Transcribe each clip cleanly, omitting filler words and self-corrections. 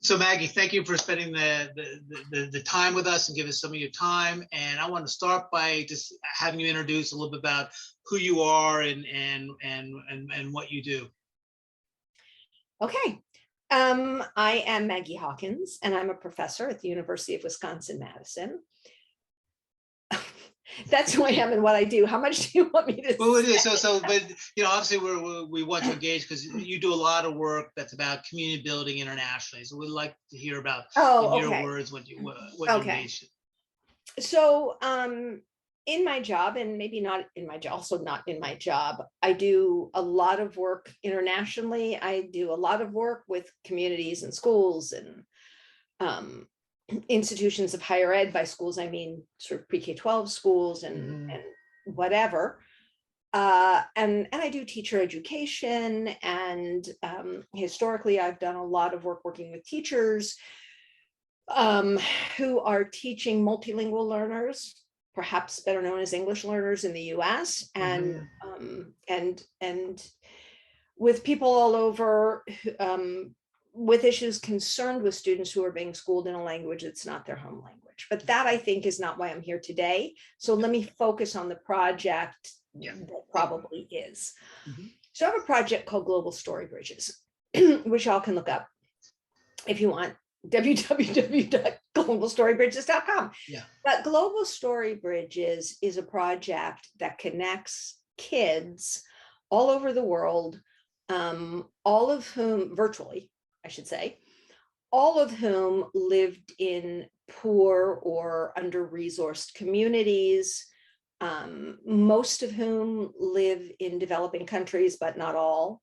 So Maggie, thank you for spending the time with us and giving us some of your time. And I want to start by just having you introduce a little bit about who you are and what you do. Okay. I am Maggie Hawkins, and I'm a professor at the University of Wisconsin-Madison. That's who I am and what I do. How much do you want me to Well, it say? is. But obviously we want to engage because you do a lot of work that's about community building internationally. So we'd like to hear about, in your words, what you engage in. So, in my job, and maybe not in my job, also not in my job, I do a lot of work internationally. I do a lot of work with communities and schools and institutions of higher ed. By schools, I mean sort of pre-K-12 schools and whatever. And I do teacher education, and historically, I've done a lot of work working with teachers who are teaching multilingual learners, perhaps better known as English learners in the US, and with people all over with issues concerned with students who are being schooled in a language that's not their home language. But that, I think, is not why I'm here today. So let me focus on the project that probably is. So I have a project called Global StoryBridges, which y'all can look up if you want. www.globalstorybridges.com. But Global StoryBridges is a project that connects kids all over the world, all of whom, virtually, I should say, all of whom lived in poor or under-resourced communities, most of whom live in developing countries, but not all,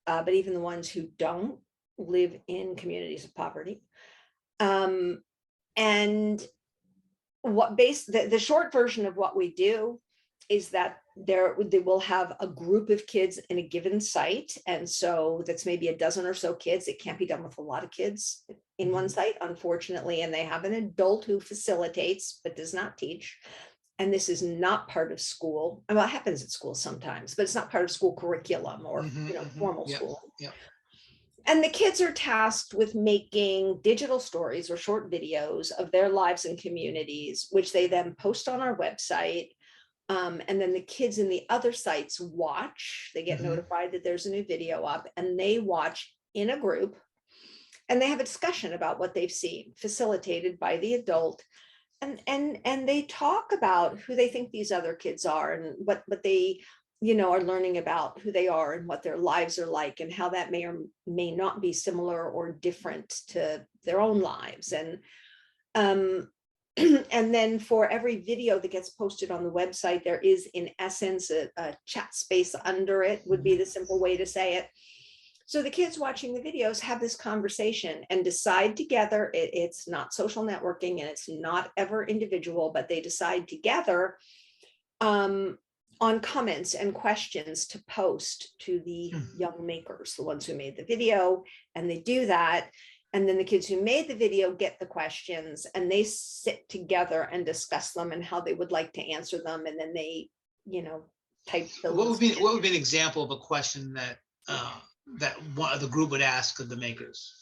but even the ones who don't live in communities of poverty. And what the short version of what we do is that they will have a group of kids in a given site. And so that's maybe a dozen or so kids. It can't be done with a lot of kids in one site, unfortunately. And they have an adult who facilitates, but does not teach. And this is not part of school. Well, it happens at school sometimes, but it's not part of school curriculum or formal school. And the kids are tasked with making digital stories or short videos of their lives and communities, which they then post on our website. And then the kids in the other sites watch. They get notified that there's a new video up, and they watch in a group, and they have a discussion about what they've seen, facilitated by the adult. And they talk about who they think these other kids are, and what they are learning about who they are and what their lives are like, and how that may or may not be similar or different to their own lives. And and then for every video that gets posted on the website, there is, in essence, a chat space under it, would be the simple way to say it. So the kids watching the videos have this conversation and decide together. It's not social networking, and it's not ever individual, but they decide together on comments and questions to post to the young makers, the ones who made the video, and they do that. And then the kids who made the video get the questions, and they sit together and discuss them and how they would like to answer them. And then they, type. What would be an example of a question that one of the group would ask of the makers?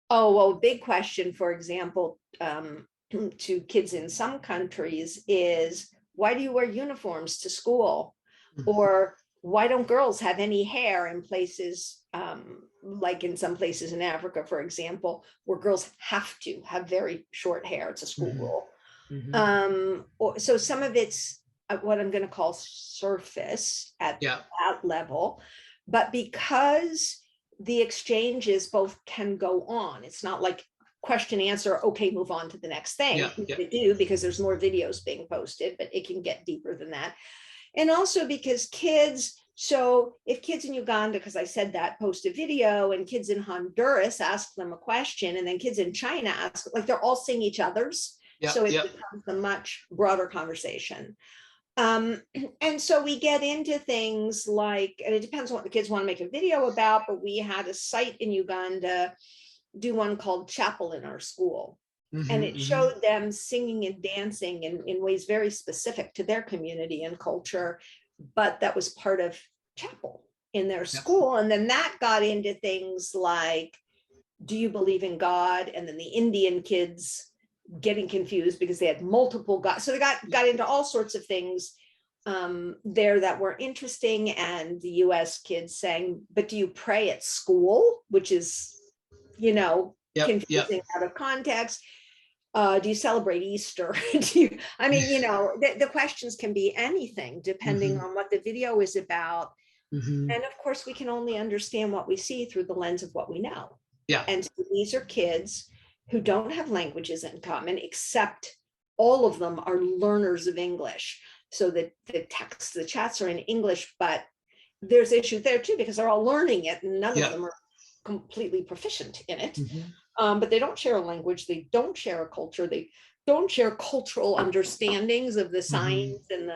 Oh, well, a big question, for example, to kids in some countries is, why do you wear uniforms to school? Or why don't girls have any hair in places, like in some places in Africa, for example, where girls have to have very short hair? It's a school rule. So some of it's what I'm going to call surface at that level. But because the exchanges both can go on, it's not like question, answer, okay, move on to the next thing. They do, because there's more videos being posted, but it can get deeper than that. And also because kids, so if kids in Uganda, because I said that, post a video, and kids in Honduras ask them a question, and then kids in China ask, like, they're all seeing each other's. So it becomes a much broader conversation. And so we get into things like, and it depends on what the kids want to make a video about, but we had a site in Uganda do one called Chapel in our school. And it showed them singing and dancing in ways very specific to their community and culture, but that was part of chapel in their school. And then that got into things like do you believe in God? And then the Indian kids getting confused because they had multiple gods. So they got into all sorts of things there that were interesting. And the US kids saying, but do you pray at school? Which is, confusing out of context. Do you celebrate Easter? The questions can be anything depending on what the video is about. And of course, we can only understand what we see through the lens of what we know. Yeah. And so these are kids who don't have languages in common, except all of them are learners of English. So the texts, the chats are in English, but there's issues there too, because they're all learning it and none of them are completely proficient in it. But they don't share a language, they don't share a culture, they don't share cultural understandings of the signs and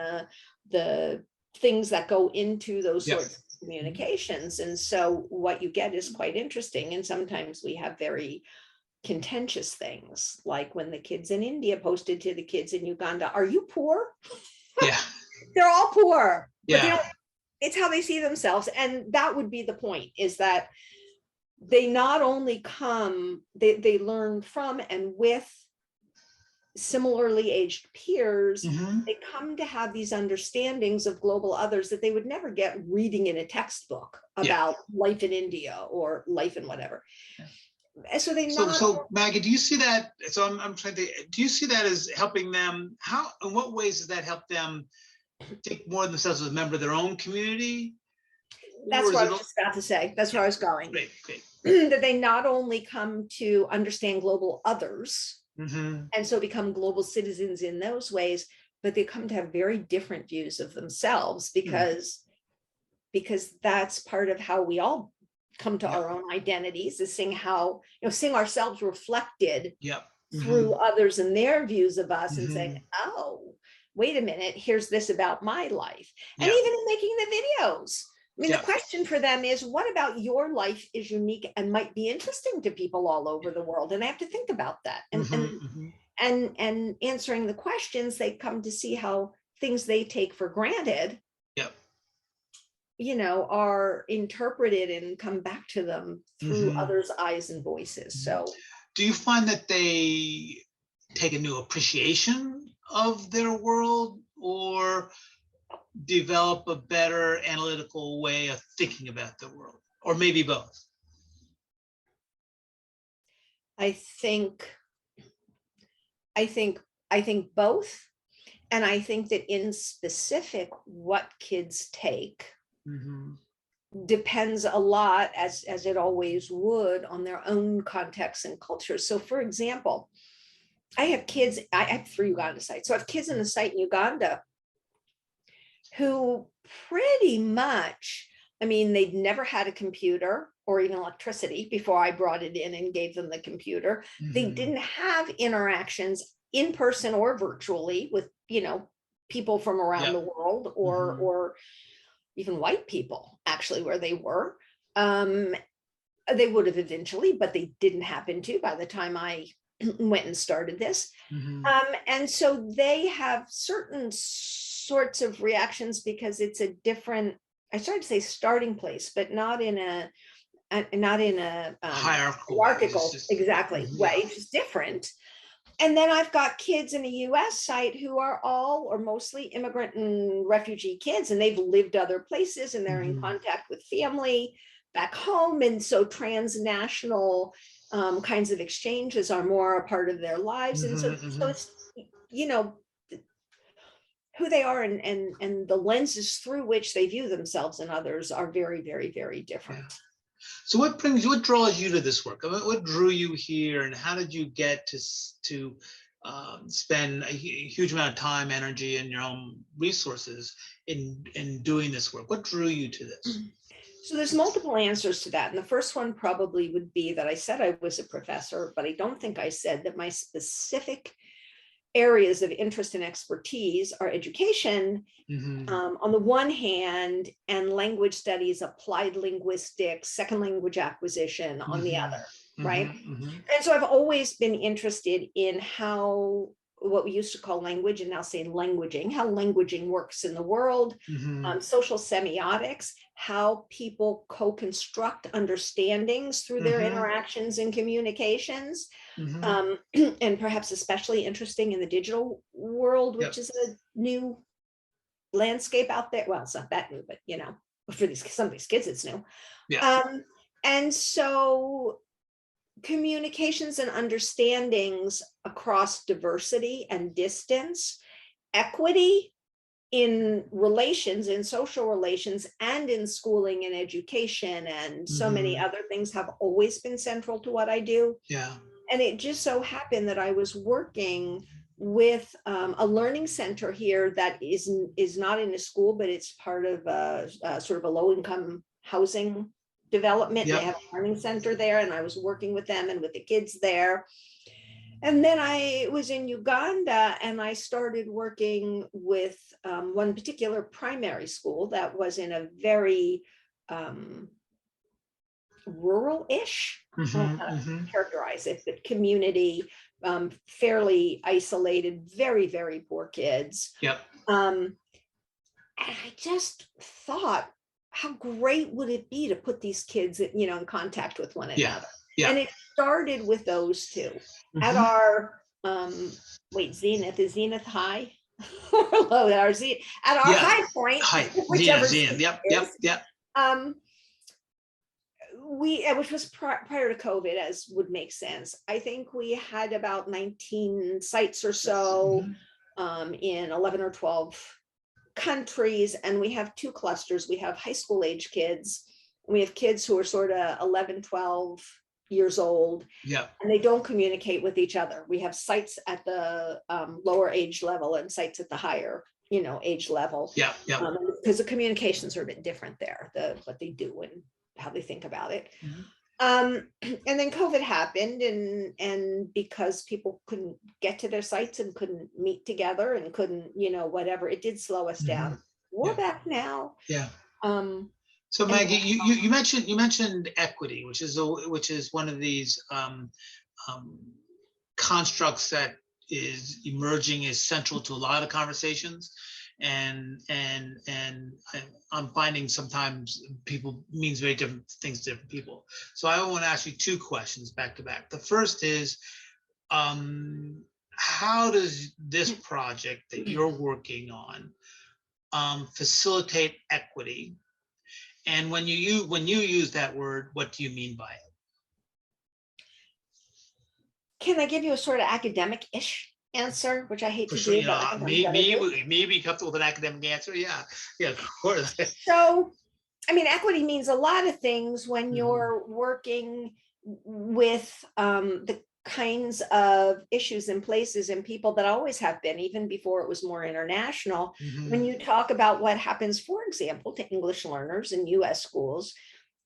the things that go into those sorts of communications. And so what you get is quite interesting. And sometimes we have very contentious things, like when the kids in India posted to the kids in Uganda, "Are you poor?" Yeah. They're all poor. Yeah. But they don't, it's how they see themselves. And that would be the point, is that they not only come, they learn from and with similarly aged peers. They come to have these understandings of global others that they would never get reading in a textbook about life in India or life in whatever. So so Maggie, do you see that? So I'm trying to, do you see that as helping them? How, in what ways does that help them take more of themselves as a member of their own community? That's what I was just about to say. That's where I was going. Great. That they not only come to understand global others and so become global citizens in those ways, but they come to have very different views of themselves, because that's part of how we all come to our own identities, is seeing ourselves reflected through others and their views of us, and saying, oh, wait a minute, here's this about my life. And even in making the videos, the question for them is, what about your life is unique and might be interesting to people all over the world? And they have to think about that. And answering the questions, they come to see how things they take for granted are interpreted and come back to them through others' eyes and voices. So do you find that they take a new appreciation of their world, or develop a better analytical way of thinking about the world, or maybe both? I think both. And I think that in specific, what kids take depends a lot, as it always would, on their own context and culture. So for example, I have 3 Uganda sites. So I have kids in the site in Uganda who pretty much, they'd never had a computer or even electricity before I brought it in and gave them the computer. They didn't have interactions in person or virtually with, people from around the world, or even white people, actually, where they were. They would have eventually, but they didn't happen to by the time I went and started this. And so they have certain sorts of reactions, because it's a different, I started to say starting place, but not in a hierarchical way, just different. And then I've got kids in a US site who are all or mostly immigrant and refugee kids, and they've lived other places and they're in contact with family back home. And so transnational kinds of exchanges are more a part of their lives. And so it's, who they are and the lenses through which they view themselves and others are very, very, very different. So what draws you to this work? What drew you here, and how did you get to spend a huge amount of time, energy, and your own resources in doing this work? What drew you to this? So there's multiple answers to that. And the first one probably would be that I said I was a professor, but I don't think I said that my specific areas of interest and expertise are education on the one hand, and language studies, applied linguistics, second language acquisition on the other, right? And so I've always been interested in how what we used to call language and now say languaging, how languaging works in the world, Mhm. social semiotics, how people co-construct understandings through their Mhm. interactions and communications, Mhm. and perhaps especially interesting in the digital world, which Yep. is a new landscape out there. Well, it's not that new, but for some of these kids, it's new. Yeah. And so communications and understandings across diversity and distance, equity in relations, in social relations, and in schooling and education, and so many Mhm. other things have always been central to what I do. Yeah. And it just so happened that I was working with a learning center here that is not in a school, but it's part of a sort of a low-income housing development. They Yep. have a learning center there, and I was working with them and with the kids there. And then I was in Uganda, and I started working with one particular primary school that was in a very rural-ish, I don't know Mhm. how to Mhm. characterize it, but community, fairly isolated, very, very poor kids. Yep. And I just thought, how great would it be to put these kids, in contact with one Yeah. another? Yeah. And it started with those two. At Mhm. our Zenith, is Zenith high or low? At our Yeah. high point, Hi. Zena. whichever Zena. Zenith Yep. Yep. is, Yep. um, which was prior to COVID, as would make sense. I think we had about 19 sites or so in 11 or 12 countries, and we have two clusters. We have high school age kids, and we have kids who are sort of 11, 12 years old, Yep. and they don't communicate with each other. We have sites at the lower age level and sites at the higher age level, Yep. Yep. because the communications are a bit different there, what they do and how they think about it. Mhm. And then COVID happened, and because people couldn't get to their sites and couldn't meet together and couldn't, whatever, it did slow us down. Mhm. We're Yeah. back now. Yeah. Um, So and Maggie, you mentioned equity, which is one of these um, constructs that is emerging as central to a lot of conversations, and I'm finding sometimes people means very different things to different people. So I want to ask you two questions back to back. The first is, how does this project that you're working on facilitate equity? And when you use that word, what do you mean by it? can I give you a sort of academic-ish answer, which I hate For to sure, do, but I think I'm gonna do. me be comfortable with an academic answer. Yeah, yeah, of course. So, I mean, equity means a lot of things when Mhm. you're working with the kinds of issues and places and people that always have been, even before it was more international. When Mhm. you talk about what happens, for example, to English learners in US schools,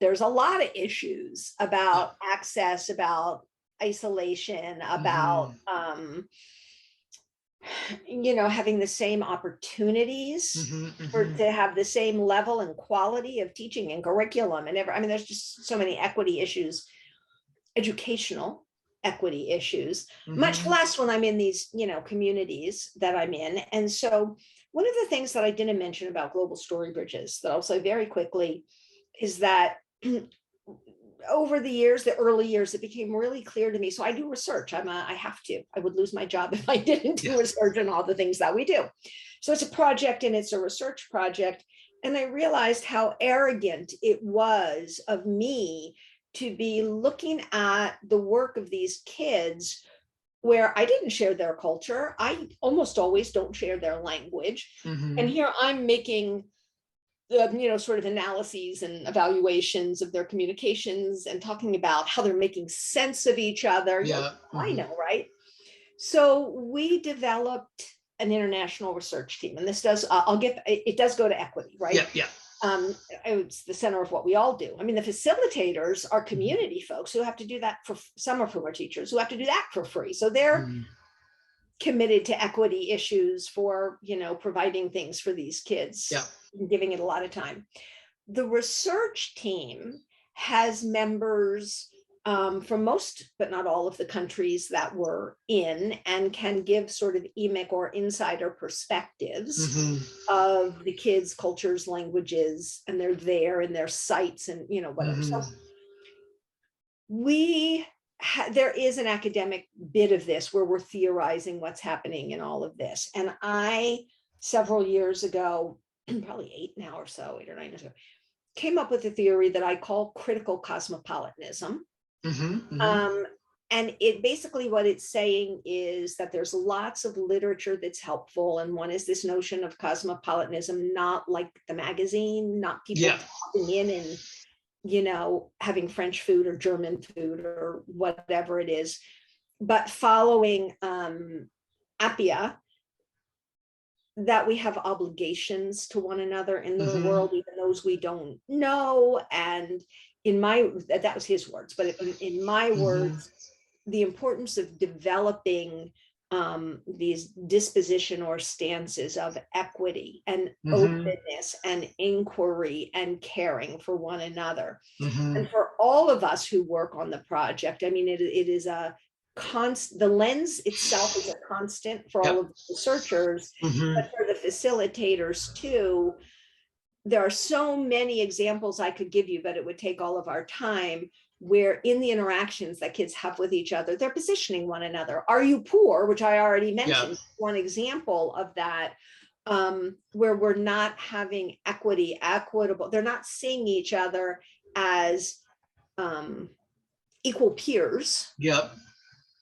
there's a lot of issues Yeah. about access, about isolation, about Mhm. having the same opportunities Mhm. for Mhm. to have the same level and quality of teaching and curriculum and I mean, there's just so many equity issues, educational equity issues, much Mhm. less when I'm in these, communities that I'm in. And so one of the things that I didn't mention about Global StoryBridges that I'll say very quickly is that over the years, the early years, it became really clear to me. So I do research. I have to. I would lose my job if I didn't Yeah. do research on all the things that we do. So it's a project and it's a research project. And I realized how arrogant it was of me to be looking at the work of these kids where I didn't share their culture. I almost always don't share their language. And Mhm. here I'm making sort of analyses and evaluations of their communications and talking about how they're making sense of each other. Yeah. I Mhm. know, right? So we developed an international research team, and this does, it does go to equity, right? Yeah. Yeah. It's the center of what we all do. I mean, the facilitators are Mhm. community folks who have to do that for, some of whom are teachers who have to do that for free. So they're Mhm. committed to equity issues for, providing things for these kids, Yeah. giving it a lot of time. The research team has members from most, but not all of the countries that we're in, and can give sort of emic or insider perspectives of the kids' cultures, languages, and they're there and their sites and, you know, whatever. So there is an academic bit of this where we're theorizing what's happening in all of this. And I, several years ago, probably 8 or 9 years ago, came up with a theory that I call critical cosmopolitanism. And it basically, what it's saying is that there's lots of literature that's helpful. And one is this notion of cosmopolitanism, not like the magazine, not people popping in and, you know, having French food or German food or whatever it is, but following Appia, that we have obligations to one another in the world, even those we don't know. And that was his words, but in my words, the importance of developing these disposition or stances of equity and openness and inquiry and caring for one another. And for all of us who work on the project, I mean, it is a constant, the lens itself is a constant for all of the researchers, but for the facilitators too. There are so many examples I could give you, but it would take all of our time, where in the interactions that kids have with each other, they're positioning one another. Are you poor? Which I already mentioned, one example of that, where we're not having equitable, they're not seeing each other as equal peers.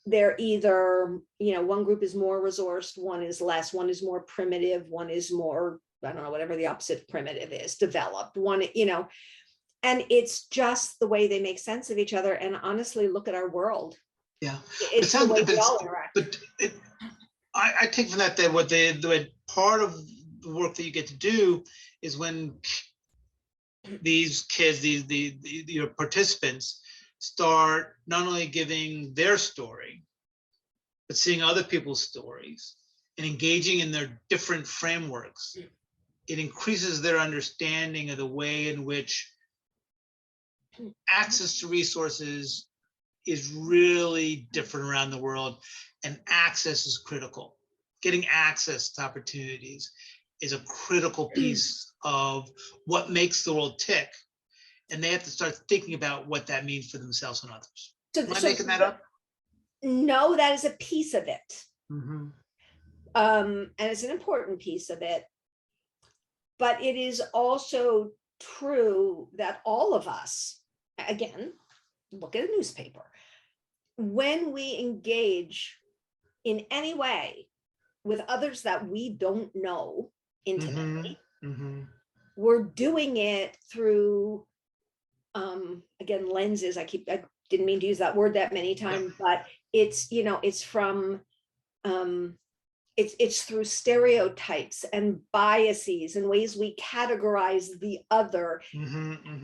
They're either, you know, one group is more resourced, one is less, one is more primitive, one is more, I don't know, whatever the opposite of primitive is, developed, one, you know, and it's just the way they make sense of each other. And honestly, look at our world. It's the way we all interact. But I take from that what part of the work that you get to do is when these kids, your participants, start not only giving their story, but seeing other people's stories and engaging in their different frameworks. It increases their understanding of the way in which access to resources is really different around the world, and access is critical. Getting access to opportunities is a critical piece of what makes the world tick. And they have to start thinking about what that means for themselves and others. Am I making that up? No, that is a piece of it. And it's an important piece of it. But it is also true that all of us, again, look at a newspaper, when we engage in any way with others that we don't know intimately, we're doing it through, again, lenses. I didn't mean to use that word that many times, but it's, you know, it's from, it's through stereotypes and biases and ways we categorize the other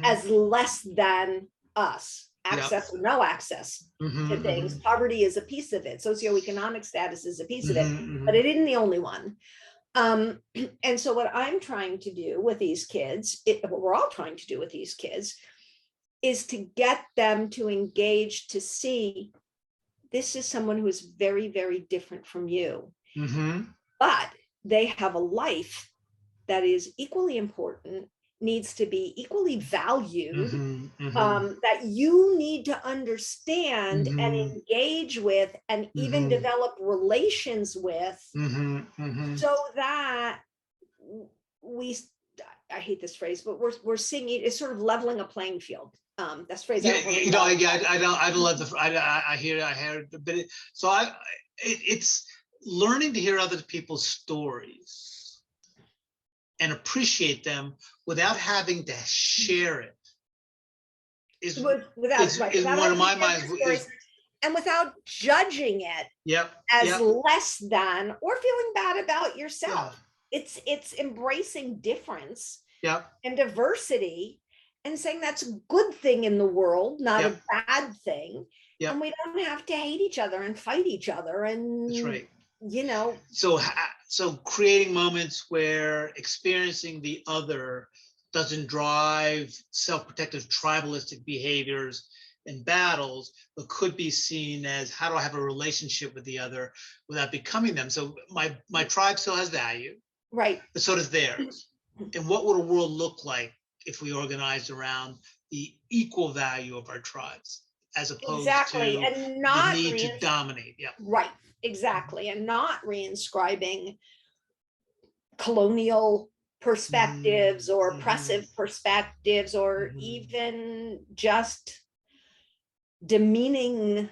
as less than us, access or no access to things. Poverty is a piece of it. Socioeconomic status is a piece of it, but it isn't the only one. And so what I'm trying to do with these kids, what we're all trying to do with these kids, is to get them to engage, to see this is someone who is very, very different from you. But they have a life that is equally important, needs to be equally valued, that you need to understand and engage with and even develop relations with, so that I hate this phrase, but we're seeing it as sort of leveling a playing field. That's a phrase. I don't love the. I hear it, but it's learning to hear other people's stories and appreciate them without having to share it. Is one of my minds. And without judging it as less than or feeling bad about yourself. It's embracing difference and diversity and saying that's a good thing in the world, not a bad thing. And we don't have to hate each other and fight each other. And that's right. You know, so creating moments where experiencing the other doesn't drive self-protective tribalistic behaviors in battles, but could be seen as, how do I have a relationship with the other without becoming them? So my tribe still has value, Right. but so does theirs. And what would a world look like if we organized around the equal value of our tribes, as opposed Exactly. to And the not need to dominate? Yeah. right. Exactly. And not reinscribing colonial perspectives or oppressive perspectives, or even just demeaning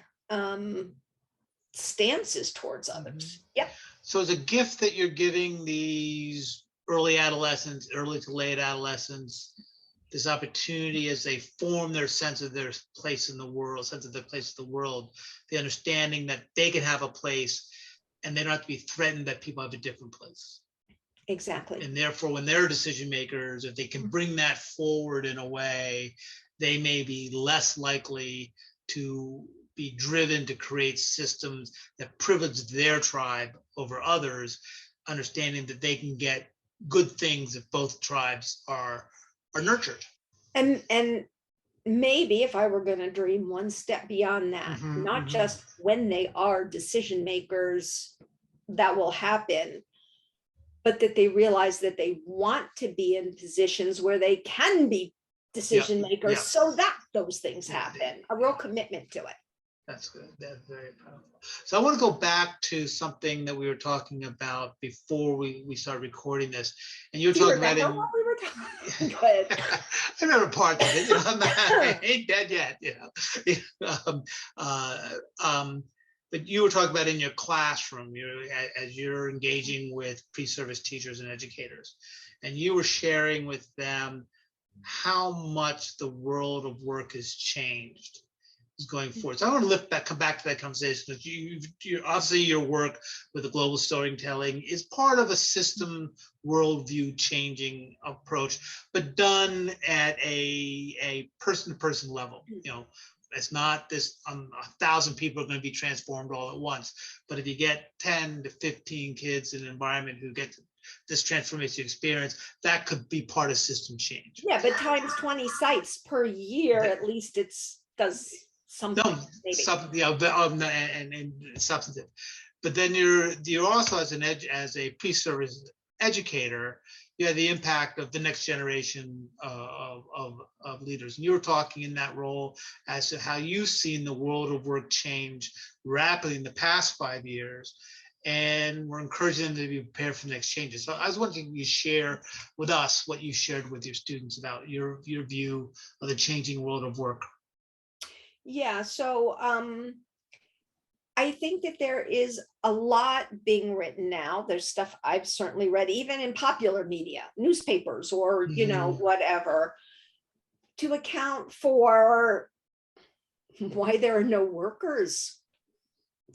stances towards others. Yep. So it's a gift that you're giving these early adolescents, early to late adolescents, this opportunity as they form their sense of their place in the world, sense of their place in the world, the understanding that they can have a place and they don't have to be threatened that people have a different place. Exactly. And therefore, when they're decision makers, if they can bring that forward in a way, they may be less likely to be driven to create systems that privilege their tribe over others, understanding that they can get good things if both tribes are nurtured. And maybe if I were going to dream one step beyond that, not just when they are decision makers that will happen, but that they realize that they want to be in positions where they can be decision makers, so that those things happen, a real commitment to it. That's good. That's very powerful. So I want to go back to something that we were talking about before we started recording this. And you were talking about it. What we were talking about? I remember parts of it. I ain't dead yet. But you were talking about in your classroom, as you're engaging with pre-service teachers and educators, and you were sharing with them how much the world of work has changed going forward. So I want to come back to that conversation, because you obviously your work with the global storytelling is part of a system worldview changing approach, but done at a person-to-person level. It's not this 1,000 people are going to be transformed all at once, but if you get 10 to 15 kids in an environment who get this transformation experience, that could be part of system change. Yeah, but times 20 sites per year, at least does something. No, maybe. something, and substantive. But then you're also as a pre-service educator, you have the impact of the next generation of leaders. And you were talking in that role as to how you've seen the world of work change rapidly in the past 5 years, and we're encouraging them to be prepared for the next changes. So I was wondering if you share with us what you shared with your students about your view of the changing world of work. Yeah, so I think that there is a lot being written now. There's stuff I've certainly read, even in popular media, newspapers, or whatever, to account for why there are no workers,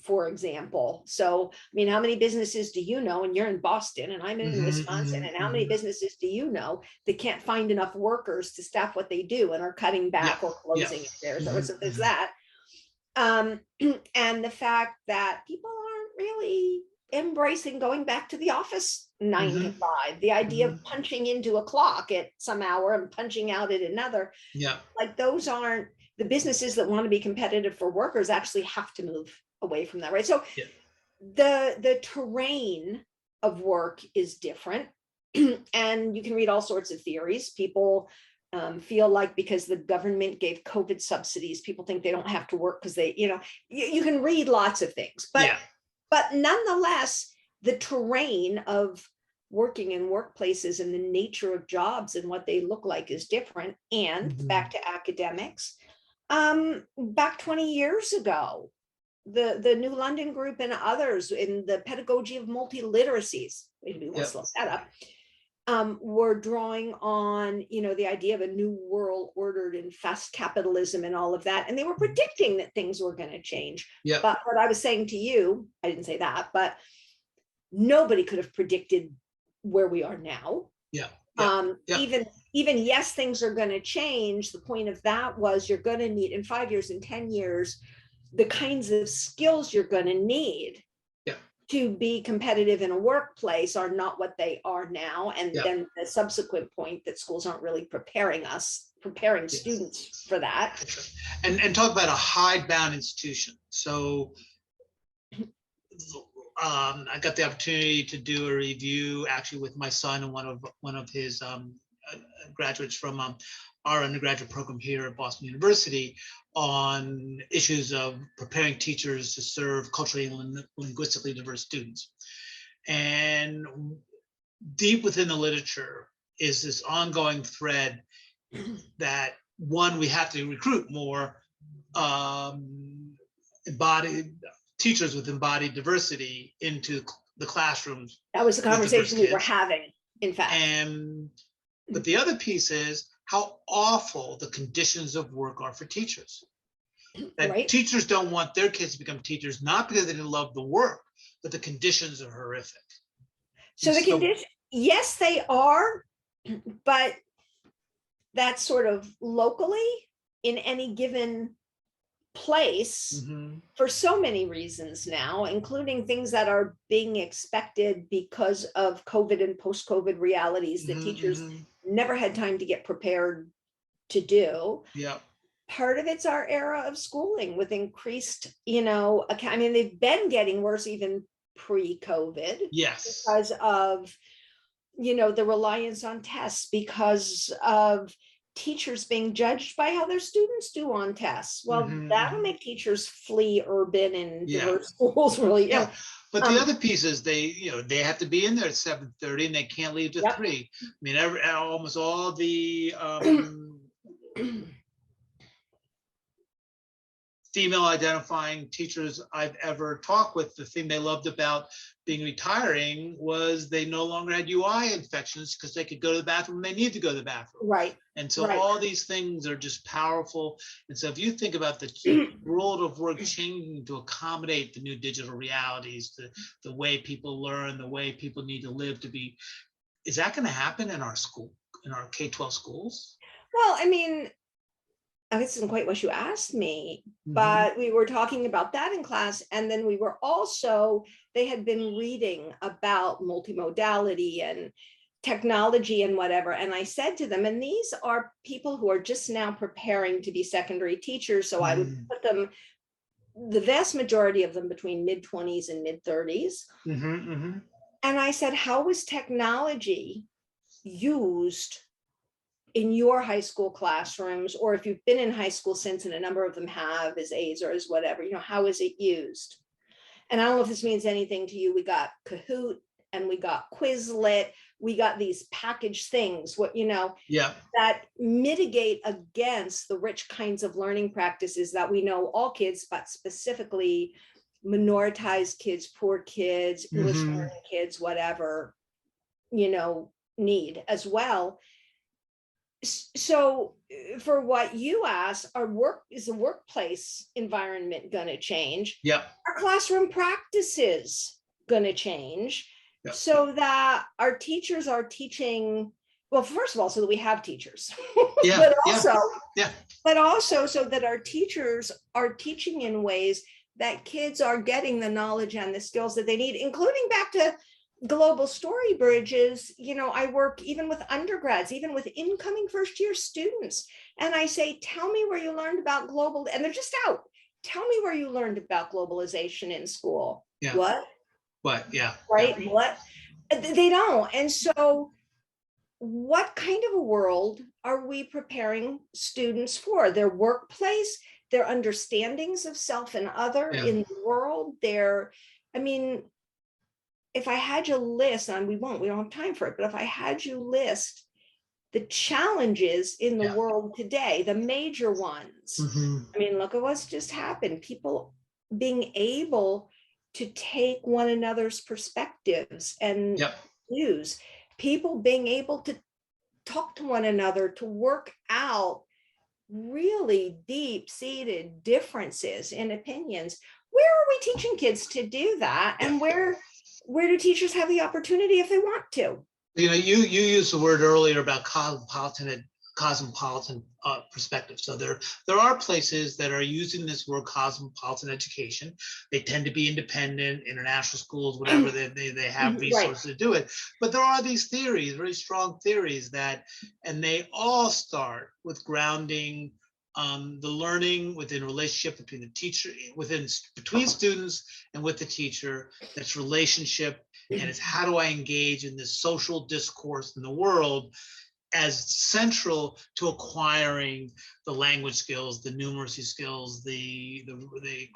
for example. So, I mean, how many businesses do you know, and you're in Boston and I'm in Wisconsin, and how many businesses do you know that can't find enough workers to staff what they do and are cutting back or closing if there's that. And the fact that people aren't really embracing going back to the office 9 to 5, the idea of punching into a clock at some hour and punching out at another. Like, those aren't the businesses that want to be competitive for workers, actually have to move away from that, right? So the terrain of work is different. And you can read all sorts of theories. People feel like because the government gave COVID subsidies, people think they don't have to work because they, you can read lots of things, but nonetheless, the terrain of working in workplaces and the nature of jobs and what they look like is different. And back to academics, back 20 years ago, the New London Group and others in the pedagogy of multiliteracies, maybe we'll slow that up, were drawing on, the idea of a new world ordered in fast capitalism and all of that. And they were predicting that things were going to change. But what I was saying to you, I didn't say that, but nobody could have predicted where we are now. Even yes, things are going to change. The point of that was you're going to need in 5 years and 10 years, the kinds of skills you're going to need to be competitive in a workplace are not what they are now. And then the subsequent point that schools aren't really preparing us preparing students for that. And talk about a hidebound institution. So I got the opportunity to do a review actually with my son and one of his graduates from our undergraduate program here at Boston University on issues of preparing teachers to serve culturally and linguistically diverse students. And deep within the literature is this ongoing thread that, one, we have to recruit more embodied teachers with embodied diversity into the classrooms. That was the conversation we were having, in fact. But the other piece is how awful the conditions of work are for teachers. That right. Teachers don't want their kids to become teachers, not because they didn't love the work, but the conditions are horrific. So the condition, yes, they are, but that's sort of locally in any given place for so many reasons now, including things that are being expected because of COVID and post-COVID realities that teachers never had time to get prepared to do. Yeah. Part of it's our era of schooling with increased, I mean, they've been getting worse even pre-COVID. Yes. Because of, the reliance on tests, because of teachers being judged by how their students do on tests. Well, that'll make teachers flee urban and diverse schools, really. Yeah. But the other piece is they have to be in there at 7:30 and they can't leave to 3. I mean, almost all the female identifying teachers I've ever talked with, the thing they loved about being retiring was they no longer had UI infections because they could go to the bathroom when they need to go to the bathroom. Right. And so all these things are just powerful. And so if you think about the world of work changing to accommodate the new digital realities, the way people learn, the way people need to live is that going to happen in our school, in our K-12 schools? Well, I mean, this isn't quite what you asked me, but we were talking about that in class. And then we were also, they had been reading about multimodality and technology and whatever. And I said to them, and these are people who are just now preparing to be secondary teachers. So I would put them, the vast majority of them, between mid-20s and mid-30s. And I said, how was technology used in your high school classrooms, or if you've been in high school since, and a number of them have as aides or as whatever, how is it used? And I don't know if this means anything to you. We got Kahoot and we got Quizlet. We got these packaged things, that mitigate against the rich kinds of learning practices that we know all kids, but specifically minoritized kids, poor kids, English learning kids, whatever, need as well. So for what you asked, is the workplace environment going to change? Yeah. Our classroom practices going to change so that our teachers are teaching, well, first of all, so that we have teachers, but also so that our teachers are teaching in ways that kids are getting the knowledge and the skills that they need, including back to Global StoryBridges. I work even with undergrads, even with incoming first-year students. And I say, tell me where you learned about global, and they're just out. Tell me where you learned about globalization in school. Yeah. What? Yeah. Right? Yeah. What? They don't. And so what kind of a world are we preparing students for? Their workplace, their understandings of self and other in the world, if I had you list, and we don't have time for it, but if I had you list the challenges in the world today, the major ones, look at what's just happened. People being able to take one another's perspectives and views, people being able to talk to one another, to work out really deep-seated differences in opinions. Where are we teaching kids to do that? And where do teachers have the opportunity if they want to? You used the word earlier about cosmopolitan perspective. So there are places that are using this word cosmopolitan education. They tend to be independent, international schools, whatever, they have resources to do it. But there are these theories, very strong theories and they all start with grounding the learning within relationship between the teacher, between students and with the teacher. That's relationship, and it's how do I engage in this social discourse in the world as central to acquiring the language skills, the numeracy skills, the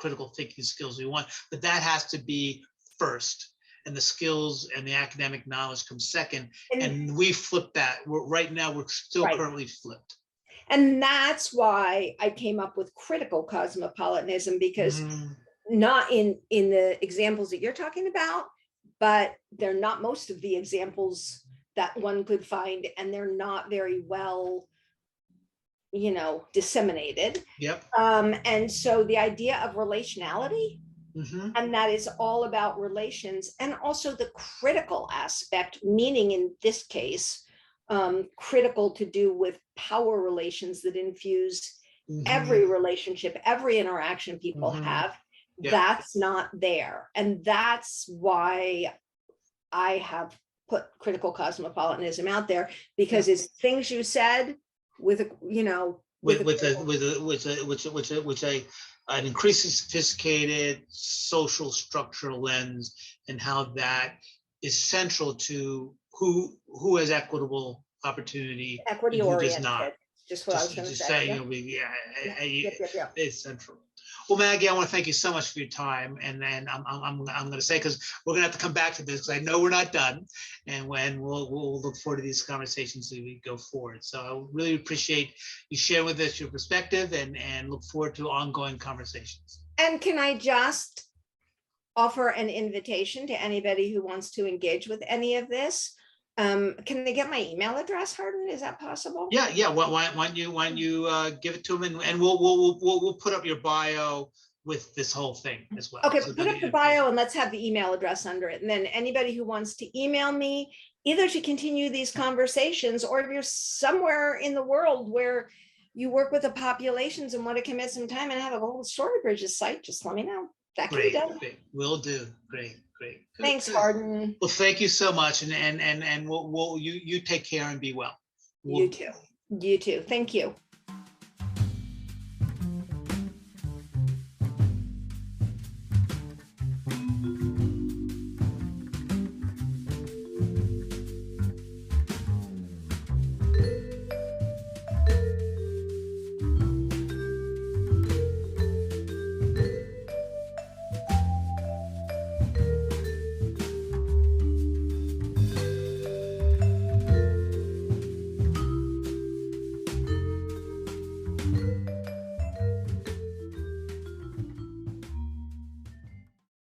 critical thinking skills we want. But that has to be first, and the skills and the academic knowledge come second. And we flip that. Right now, we're still currently flipped. And that's why I came up with critical cosmopolitanism, because not in the examples that you're talking about, but they're not most of the examples that one could find, and they're not very well, disseminated. Yep. And so the idea of relationality, and that is all about relations, and also the critical aspect, meaning in this case, critical to do with power relations that infuse every relationship, every interaction people have. Yeah. That's not there. And that's why I have put critical cosmopolitanism out there, because it's things you said with an increasingly sophisticated social structural lens, and how that is central to who has equitable opportunity, equity and who oriented. does not. Just what I was going to say. It's central. Well, Maggie, I want to thank you so much for your time, and then I'm going to say, because we're going to have to come back to this, because I know we're not done, and we'll look forward to these conversations as we go forward. So I really appreciate you sharing with us your perspective, and look forward to ongoing conversations. And can I just offer an invitation to anybody who wants to engage with any of this? Can they get my email address, Hardin? Is that possible? Yeah. Why don't you give it to them, and we'll put up your bio with this whole thing as well. Okay, so put up the bio, and let's have the email address under it. And then anybody who wants to email me, either to continue these conversations, or if you're somewhere in the world where you work with the populations and want to commit some time and have a Global StoryBridges site, just let me know. That can be done. Great. Will do. Great. Thanks, Hardin. Well, thank you so much, and you take care and be well. You too. Thank you.